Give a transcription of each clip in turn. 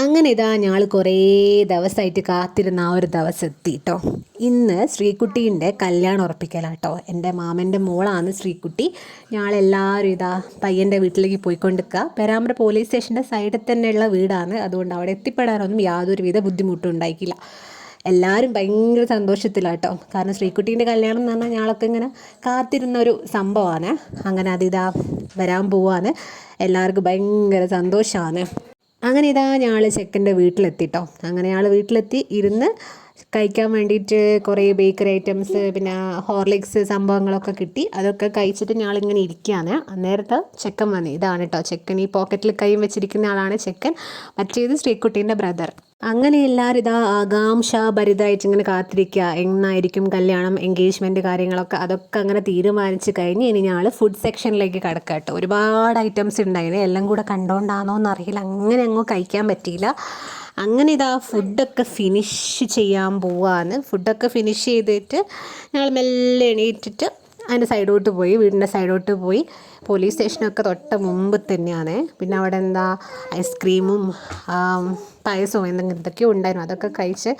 അങ്ങനെ ഇതാ ഞങ്ങൾ കുറേ ദിവസമായിട്ട് കാത്തിരുന്ന ആ ഒരു ദിവസം എത്തി കേട്ടോ. ഇന്ന് ശ്രീകുട്ടീൻ്റെ കല്യാണം ഉറപ്പിക്കലാട്ടോ. എൻ്റെ മാമൻ്റെ മോളാണ് ശ്രീകുട്ടി. ഞങ്ങളെല്ലാവരും ഇതാ പയ്യൻ്റെ വീട്ടിലേക്ക് പോയിക്കൊണ്ടിരിക്കുക. പേരാമ്പ്ര പോലീസ് സ്റ്റേഷൻ്റെ സൈഡിൽ തന്നെയുള്ള വീടാണ്. അതുകൊണ്ട് അവിടെ എത്തിപ്പെടാനൊന്നും യാതൊരുവിധ ബുദ്ധിമുട്ടും ഉണ്ടായിക്കില്ല. എല്ലാവരും ഭയങ്കര സന്തോഷത്തിലാട്ടോ. കാരണം ശ്രീകുട്ടീൻ്റെ കല്യാണം എന്ന് പറഞ്ഞാൽ ഞങ്ങളൊക്കെ ഇങ്ങനെ കാത്തിരുന്നൊരു സംഭവമാണ്. അങ്ങനെ അതിതാ വരാൻ പോവാണ്. എല്ലാവർക്കും ഭയങ്കര സന്തോഷമാണ്. അങ്ങനെ ഇതാ ഞങ്ങൾ ചെക്കൻ്റെ വീട്ടിലെത്തിട്ടോ. അങ്ങനെ ഞങ്ങൾ വീട്ടിലെത്തി ഇരുന്ന് കഴിക്കാൻ വേണ്ടിയിട്ട് കുറേ ബേക്കറി ഐറ്റംസ് പിന്നെ ഹോർലിക്സ് സംഭവങ്ങളൊക്കെ കിട്ടി. അതൊക്കെ കഴിച്ചിട്ട് ഞങ്ങളിങ്ങനെ ഇരിക്കുകയാണ്. അന്നേരത്തെ ചെക്കൻ വന്നു. ഇതാണ് കേട്ടോ ചെക്കൻ. ഈ പോക്കറ്റിൽ കൈയും വെച്ചിരിക്കുന്ന ആളാണ് ചെക്കൻ. മറ്റേത് ശ്രീകുട്ടീൻ്റെ ബ്രദർ. അങ്ങനെ എല്ലാവരും ഇതാ ആകാംക്ഷാഭരിതമായിട്ട് ഇങ്ങനെ കാത്തിരിക്കുക. എന്നായിരിക്കും കല്യാണം, എൻഗേജ്മെൻറ്റ് കാര്യങ്ങളൊക്കെ അതൊക്കെ അങ്ങനെ തീരുമാനിച്ച് കഴിഞ്ഞ് ഇനി ഞങ്ങൾ ഫുഡ് സെക്ഷനിലേക്ക് കിടക്കാം കേട്ടോ. ഒരുപാട് ഐറ്റംസ് ഉണ്ടായിരുന്നു. എല്ലാം കൂടെ കണ്ടുകൊണ്ടാണോ എന്നറിയില്ല, അങ്ങനെ അങ്ങ് കഴിക്കാൻ പറ്റിയില്ല. അങ്ങനെ ഇതാ ഫുഡൊക്കെ ഫിനിഷ് ചെയ്യാൻ പോവാണ്. ഫുഡൊക്കെ ഫിനിഷ് ചെയ്തിട്ട് ഞങ്ങൾ മെല്ലെ എണീറ്റിട്ട് അതിൻ്റെ സൈഡോട്ട് പോയി, വീടിൻ്റെ സൈഡോട്ട് പോയി. പോലീസ് സ്റ്റേഷനൊക്കെ തൊട്ട് മുമ്പ് തന്നെയാണ്. പിന്നെ അവിടെ എന്താ ഐസ്ക്രീമും പായസവും എന്തൊക്കെയോ ഉണ്ടായിരുന്നു. അതൊക്കെ കഴിച്ച്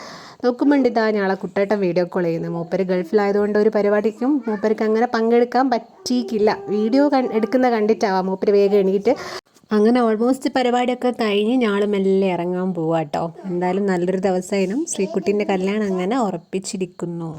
നോക്കുമ്പോണ്ട് ഇതാ ഞങ്ങളെ കുട്ടേട്ടൻ വീഡിയോ കോൾ ചെയ്യുന്നു. മൂപ്പര് ഗൾഫിലായതുകൊണ്ട് ഒരു പരിപാടിക്കും മൂപ്പർക്ക് അങ്ങനെ പങ്കെടുക്കാൻ പറ്റിയിട്ടില്ല. വീഡിയോ എടുക്കുന്ന കണ്ടിട്ടാവാം മൂപ്പര് വേഗം എണീറ്റ്. അങ്ങനെ ഓൾമോസ്റ്റ് പരിപാടിയൊക്കെ കഴിഞ്ഞ് ഞങ്ങൾ മെല്ലെ ഇറങ്ങാൻ പോവാട്ടോ. എന്തായാലും നല്ലൊരു ദിവസമായിരുന്നു. ശ്രീകുട്ടീൻ്റെ കല്യാണം അങ്ങനെ ഉറപ്പിച്ചിരിക്കുന്നു.